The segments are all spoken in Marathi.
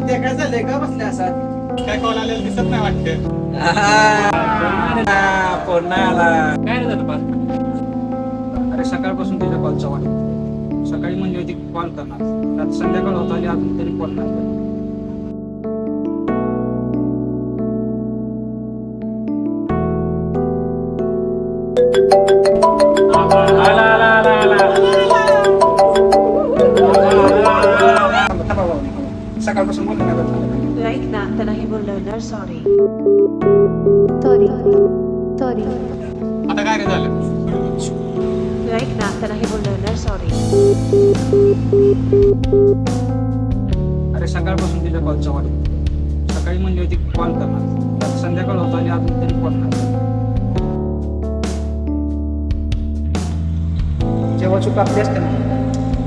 ते काय झालंय का बसले असा काय कॉल आलेला दिसत नाही वाटतं. फोन नाही आला. काय रे झालं पास? अरे सकाळपासून तुझ्या कॉलचा वाट सकाळी म्हणली होती कॉल करणार त्यात संध्याकाळ होत आली अजून तरी कॉल नाही केला. थांबा बाबा, सकाळपासून बोलणं नाही झालं. तू ऐक ना, आता नाही बोललो ना, सॉरी. आता काय रे झालं? तू ऐक ना, आता नाही बोललो ना, सॉरी. अरे सकाळपासून तुझ्या कॉलचा वाट सकाळी म्हणली होती कॉल करणार त्यात संध्याकाळ होत आली अजून तरी कॉल नाही केला. जेव्हा चूक आपली असते ना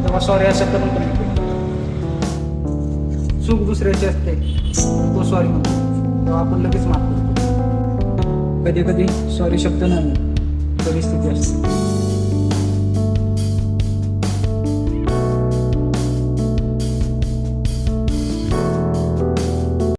तेव्हा सॉरी हा शब्द पण कमी पडतो. चूक दुसऱ्याची असते तो सॉरी म्हणतो तेव्हा आपण लगेच माफ करतो. कधी कधी सॉरी शब्द नाही परिस्थिती असते.